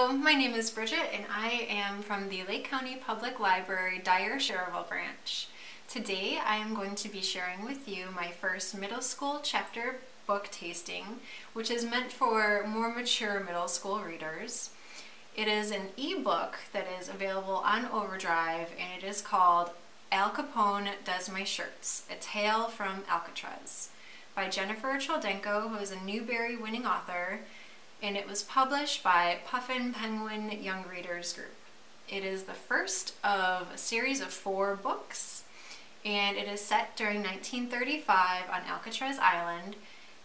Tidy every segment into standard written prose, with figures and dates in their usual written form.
Hello, my name is Bridget and I am from the Lake County Public Library Dyer-Sherrillville branch. Today I am going to be sharing with you my first middle school chapter book tasting, which is meant for more mature middle school readers. It is an ebook that is available on Overdrive and it is called Al Capone Does My Shirts, A Tale From Alcatraz by Gennifer Choldenko, who is a Newbery winning author, and it was published by Puffin Penguin Young Readers Group. It is the first of a series of 4 books, and it is set during 1935 on Alcatraz Island,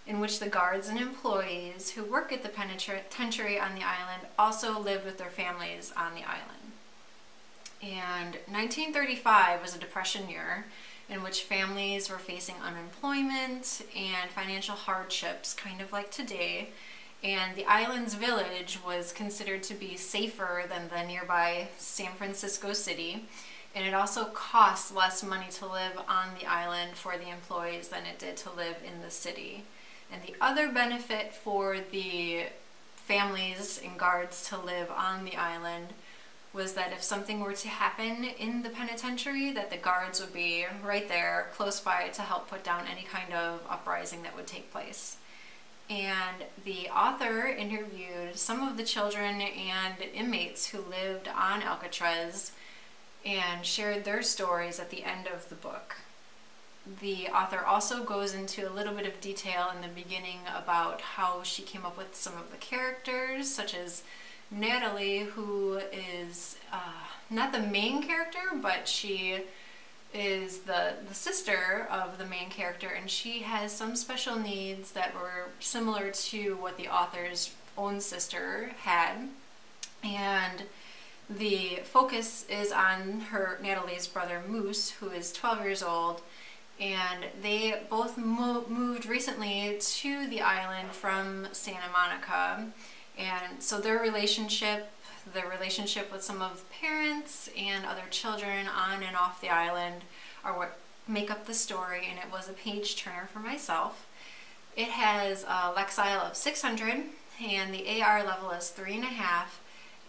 in which the guards and employees who work at the penitentiary on the island also lived with their families on the island. And 1935 was a Depression year in which families were facing unemployment and financial hardships, kind of like today. And the island's village was considered to be safer than the nearby San Francisco city. And it also cost less money to live on the island for the employees than it did to live in the city. And the other benefit for the families and guards to live on the island was that if something were to happen in the penitentiary, that the guards would be right there, close by, to help put down any kind of uprising that would take place. And the author interviewed some of the children and inmates who lived on Alcatraz and shared their stories at the end of the book. The author also goes into a little bit of detail in the beginning about how she came up with some of the characters, such as Natalie, who is not the main character, but she is the sister of the main character, and she has some special needs that were similar to what the author's own sister had. And the focus is on Natalie's brother Moose, who is 12 years old, and they both moved recently to the island from Santa Monica. And so their relationship, the relationship with some of the parents and other children on and off the island, are what make up the story, and it was a page turner for myself. It has a Lexile of 600 and the AR level is 3.5,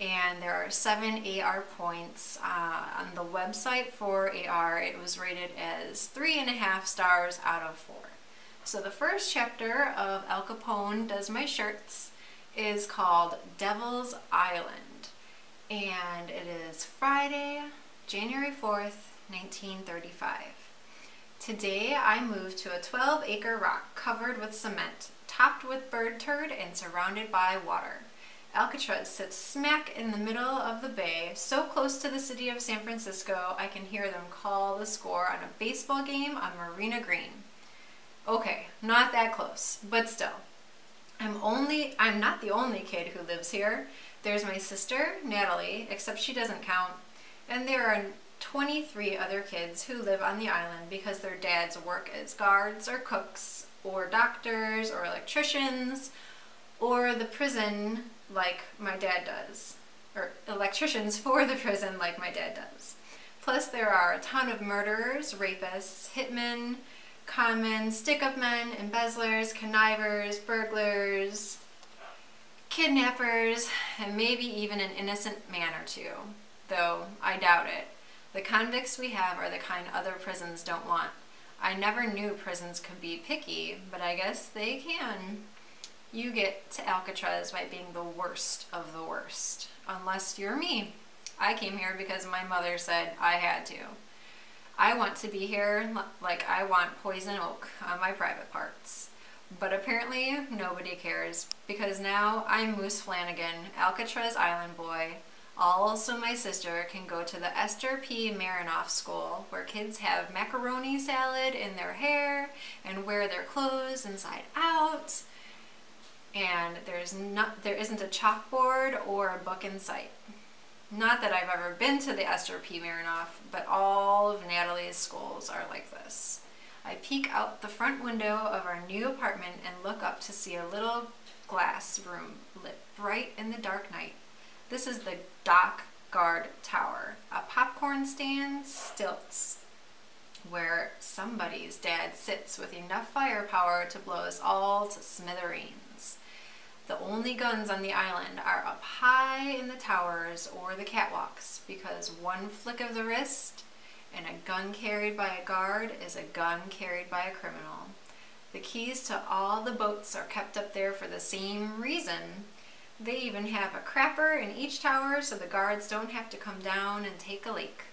and there are 7 AR points. On the website for AR it was rated as 3.5 stars out of 4. So the first chapter of Al Capone Does My Shirts is called Devil's Island, and it is Friday, January 4th, 1935. Today I moved to a 12-acre rock covered with cement, topped with bird turd and surrounded by water. Alcatraz sits smack in the middle of the bay, so close to the city of San Francisco I can hear them call the score on a baseball game on Marina Green. Okay, not that close, but still. I'm not the only kid who lives here. There's my sister, Natalie, except she doesn't count, and there are 23 other kids who live on the island because their dads work as guards or cooks or doctors or electricians or the prison like my dad does, or electricians for the prison like my dad does. Plus there are a ton of murderers, rapists, hitmen, conmen, stick-up men, embezzlers, connivers, burglars, kidnappers, and maybe even an innocent man or two, though I doubt it. The convicts we have are the kind other prisons don't want. I never knew prisons could be picky, but I guess they can. You get to Alcatraz by being the worst of the worst, unless you're me. I came here because my mother said I had to. I want to be here like I want poison oak on my private parts. But apparently nobody cares, because now I'm Moose Flanagan, Alcatraz Island boy. Also my sister can go to the Esther P. Marinoff School, where kids have macaroni salad in their hair and wear their clothes inside out. And there isn't a chalkboard or a book in sight. Not that I've ever been to the Esther P. Marinoff, but all of Natalie's schools are like this. I peek out the front window of our new apartment and look up to see a little glass room lit bright in the dark night. This is the Dock Guard Tower, a popcorn stand, stilts, where somebody's dad sits with enough firepower to blow us all to smithereens. The only guns on the island are up high in the towers or the catwalks, because one flick of the wrist and a gun carried by a guard is a gun carried by a criminal. The keys to all the boats are kept up there for the same reason. They even have a crapper in each tower so the guards don't have to come down and take a leak.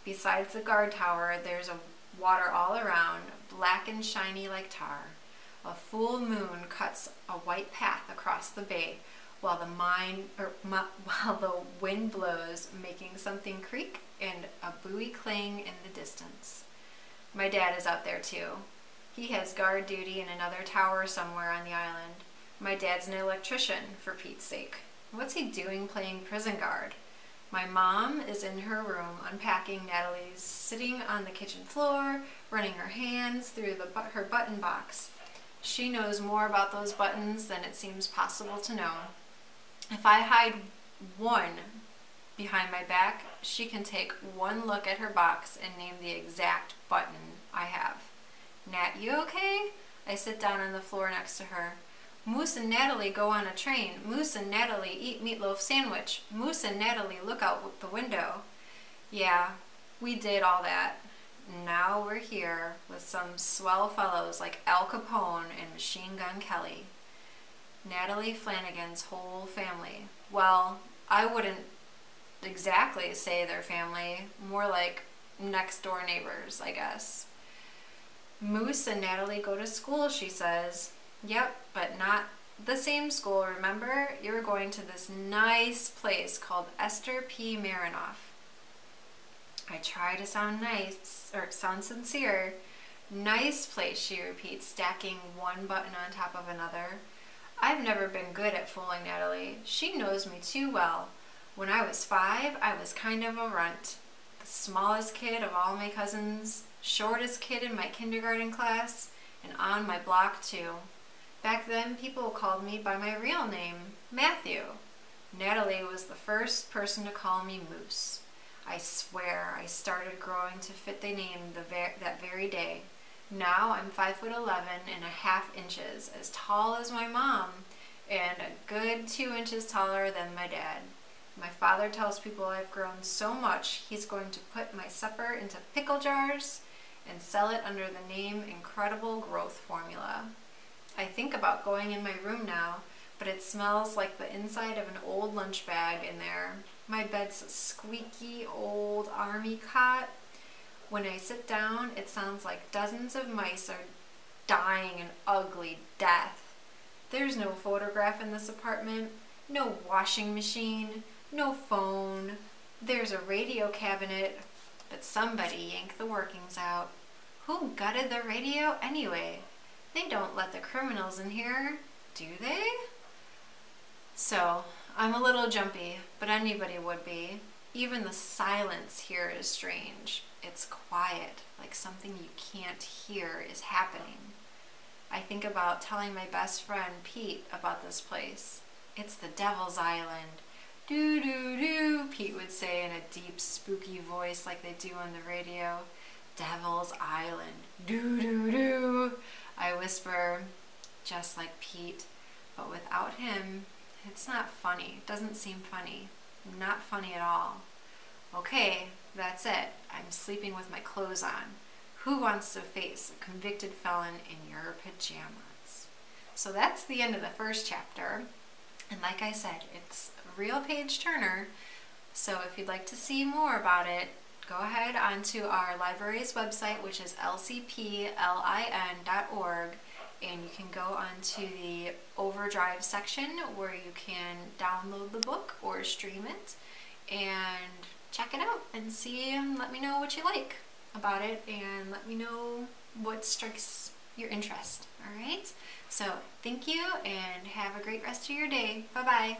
Besides the guard tower, there's a water all around, black and shiny like tar. A full moon cuts a white path across the bay while the wind blows, making something creak and a buoy clang in the distance. My dad is out there too. He has guard duty in another tower somewhere on the island. My dad's an electrician, for Pete's sake. What's he doing playing prison guard? My mom is in her room unpacking. Natalie's sitting on the kitchen floor, running her hands through her button box. She knows more about those buttons than it seems possible to know. If I hide one behind my back, she can take one look at her box and name the exact button I have. Nat, you okay? I sit down on the floor next to her. Moose and Natalie go on a train. Moose and Natalie eat meatloaf sandwich. Moose and Natalie look out the window. Yeah, we did all that. Now we're here with some swell fellows like Al Capone and Machine Gun Kelly. Natalie Flanagan's whole family. Well, I wouldn't exactly say their family, more like next door neighbors, I guess. Moose and Natalie go to school, she says. Yep, but not the same school, remember? You're going to this nice place called Esther P. Marinoff. I try to sound nice, or sound sincere. Nice place, she repeats, stacking one button on top of another. I've never been good at fooling Natalie. She knows me too well. When I was 5, I was kind of a runt. The smallest kid of all my cousins, shortest kid in my kindergarten class, and on my block too. Back then, people called me by my real name, Matthew. Natalie was the first person to call me Moose. I swear I started growing to fit the name that very day. Now I'm 5'11.5 inches, as tall as my mom, and a good 2 inches taller than my dad. My father tells people I've grown so much he's going to put my supper into pickle jars and sell it under the name Incredible Growth Formula. I think about going in my room now, but it smells like the inside of an old lunch bag in there. My bed's a squeaky old army cot. When I sit down, it sounds like dozens of mice are dying an ugly death. There's no photograph in this apartment, no washing machine, no phone. There's a radio cabinet, but somebody yanked the workings out. Who gutted the radio anyway? They don't let the criminals in here, do they? So, I'm a little jumpy, but anybody would be. Even the silence here is strange. It's quiet, like something you can't hear is happening. I think about telling my best friend, Pete, about this place. It's the Devil's Island. Doo-doo-doo, Pete would say in a deep, spooky voice like they do on the radio. Devil's Island. Doo-doo-doo. I whisper, just like Pete, but without him, it's not funny. It doesn't seem funny. Not funny at all. Okay, that's it. I'm sleeping with my clothes on. Who wants to face a convicted felon in your pajamas? So that's the end of the first chapter. And like I said, it's a real page turner. So if you'd like to see more about it, go ahead onto our library's website, which is lcplin.org, and you can go onto the Overdrive section where you can download the book or stream it and check it out and see and let me know what you like about it and let me know what strikes your interest. All right? So thank you and have a great rest of your day. Bye-bye.